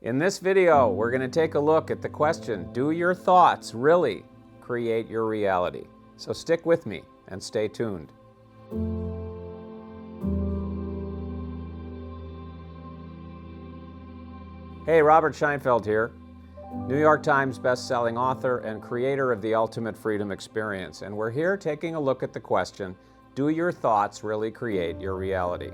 In this video, we're going to take a look at the question, do your thoughts really create your reality? So stick with me and stay tuned. Hey, Robert Scheinfeld here, New York Times best-selling author and creator of the Ultimate Freedom Experience. And we're here taking a look at the question, do your thoughts really create your reality?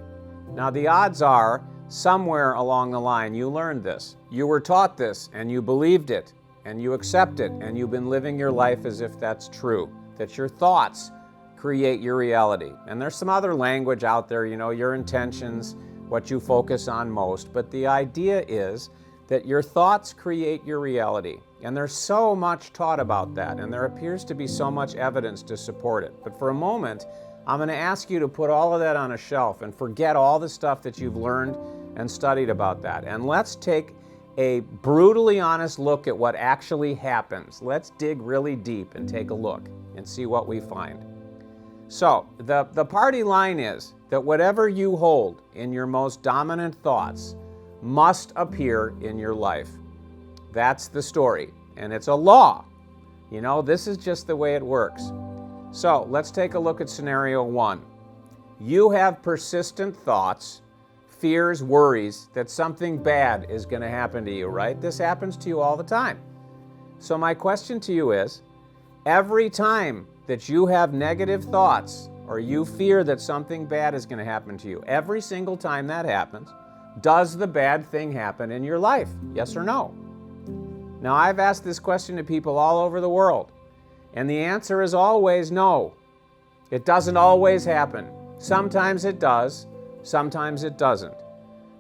Now, the odds are, somewhere along the line you learned this. You were taught this and you believed it and you accept it and you've been living your life as if that's true, that your thoughts create your reality. And there's some other language out there, you know, your intentions, what you focus on most, but the idea is that your thoughts create your reality. And there's so much taught about that, and there appears to be so much evidence to support it. But for a moment, I'm going to ask you to put all of that on a shelf and forget all the stuff that you've learned and studied about that. And let's take a brutally honest look at what actually happens. Let's dig really deep and take a look and see what we find. So, the party line is that whatever you hold in your most dominant thoughts must appear in your life. That's the story, and it's a law. You know, this is just the way it works. So let's take a look at scenario one. You have persistent thoughts, fears, worries that something bad is going to happen to you, right? This happens to you all the time. So my question to you is, every time that you have negative thoughts or you fear that something bad is going to happen to you, every single time that happens, does the bad thing happen in your life? Yes or no? Now, I've asked this question to people all over the world. And the answer is always no. It doesn't always happen. Sometimes it does, sometimes it doesn't.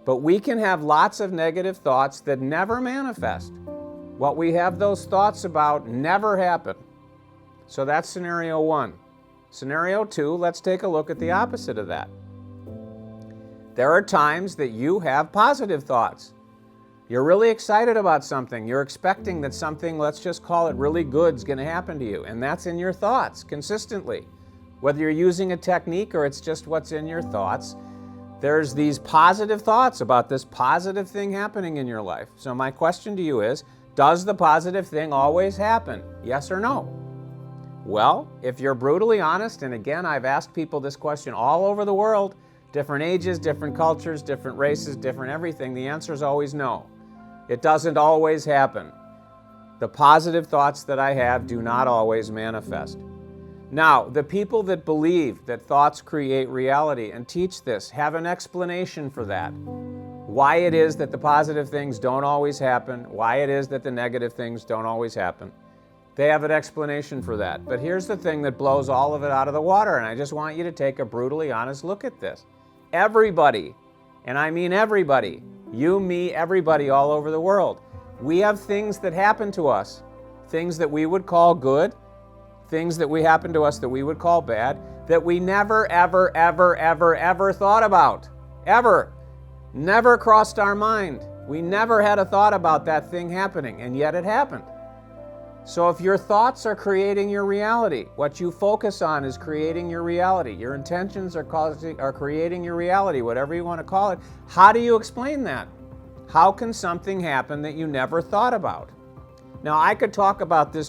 But we can have lots of negative thoughts that never manifest. What we have those thoughts about never happen. So that's scenario one. Scenario two, let's take a look at the opposite of that. There are times that you have positive thoughts. You're really excited about something. You're expecting that something, let's just call it really good, is going to happen to you. And that's in your thoughts consistently. Whether you're using a technique or it's just what's in your thoughts, there's these positive thoughts about this positive thing happening in your life. So my question to you is, does the positive thing always happen? Yes or no? Well, if you're brutally honest, and again, I've asked people this question all over the world, different ages, different cultures, different races, different everything, the answer is always no. It doesn't always happen. The positive thoughts that I have do not always manifest. Now, the people that believe that thoughts create reality and teach this have an explanation for that. Why it is that the positive things don't always happen, why it is that the negative things don't always happen. They have an explanation for that. But here's the thing that blows all of it out of the water, and I just want you to take a brutally honest look at this. Everybody, and I mean everybody, you, me, everybody all over the world, we have things that happen to us, things that we would call good, things that happen to us that we would call bad, that we never, ever, ever, ever, ever thought about. Ever. Never crossed our mind. We never had a thought about that thing happening, and yet it happened. So if your thoughts are creating your reality, what you focus on is creating your reality. Your intentions are creating your reality, whatever you want to call it. How do you explain that? How can something happen that you never thought about? Now, I could talk about this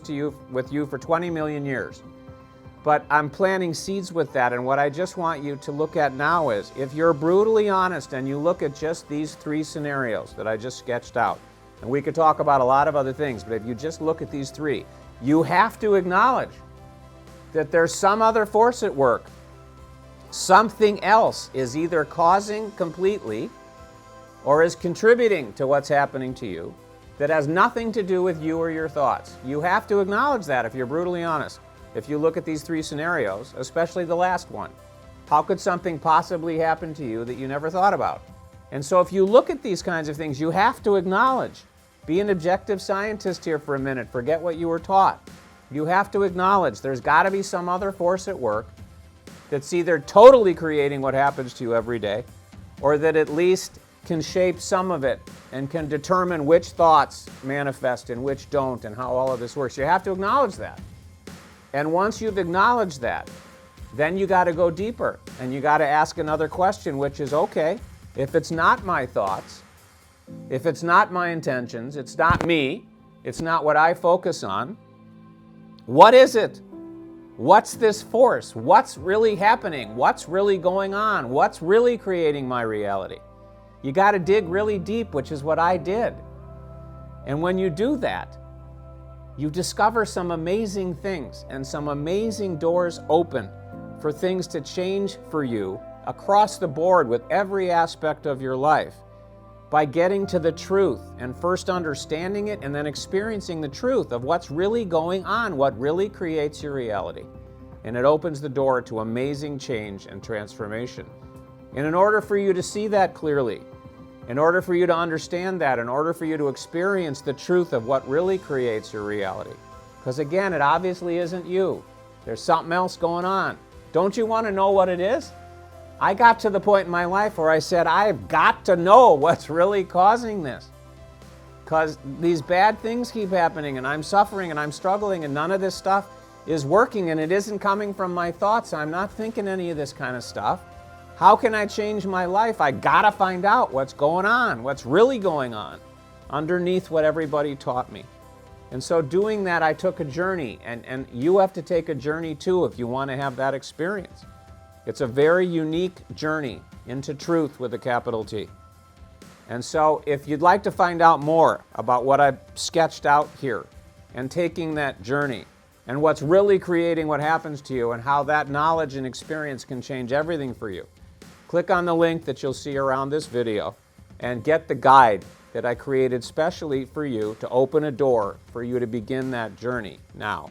with you for 20 million years, but I'm planting seeds with that, and what I just want you to look at now is, if you're brutally honest and you look at just these three scenarios that I just sketched out, and we could talk about a lot of other things, but if you just look at these three, you have to acknowledge that there's some other force at work. Something else is either causing completely or is contributing to what's happening to you that has nothing to do with you or your thoughts. You have to acknowledge that if you're brutally honest. If you look at these three scenarios, especially the last one, how could something possibly happen to you that you never thought about? And so if you look at these kinds of things, you have to acknowledge. Be an objective scientist here for a minute. Forget what you were taught. You have to acknowledge there's got to be some other force at work that's either totally creating what happens to you every day, or that at least can shape some of it and can determine which thoughts manifest and which don't and how all of this works. You have to acknowledge that. And once you've acknowledged that, then you got to go deeper and you got to ask another question, which is, okay, if it's not my thoughts, If it's not my intentions, it's not me, it's not what I focus on, what is it? What's this force? What's really happening? What's really going on? What's really creating my reality? You got to dig really deep, which is what I did. And when you do that, you discover some amazing things and some amazing doors open for things to change for you across the board with every aspect of your life by getting to the truth and first understanding it and then experiencing the truth of what's really going on, what really creates your reality. And it opens the door to amazing change and transformation. And in order for you to see that clearly, in order for you to understand that, in order for you to experience the truth of what really creates your reality, because again, it obviously isn't you. There's something else going on. Don't you want to know what it is? I got to the point in my life where I said, I've got to know what's really causing this. Because these bad things keep happening and I'm suffering and I'm struggling and none of this stuff is working and it isn't coming from my thoughts. I'm not thinking any of this kind of stuff. How can I change my life? I gotta find out what's going on, what's really going on underneath what everybody taught me. And so doing that, I took a journey, and you have to take a journey too if you want to have that experience. It's a very unique journey into truth with a capital T. And so if you'd like to find out more about what I've sketched out here and taking that journey and what's really creating what happens to you and how that knowledge and experience can change everything for you, click on the link that you'll see around this video and get the guide that I created specially for you to open a door for you to begin that journey now.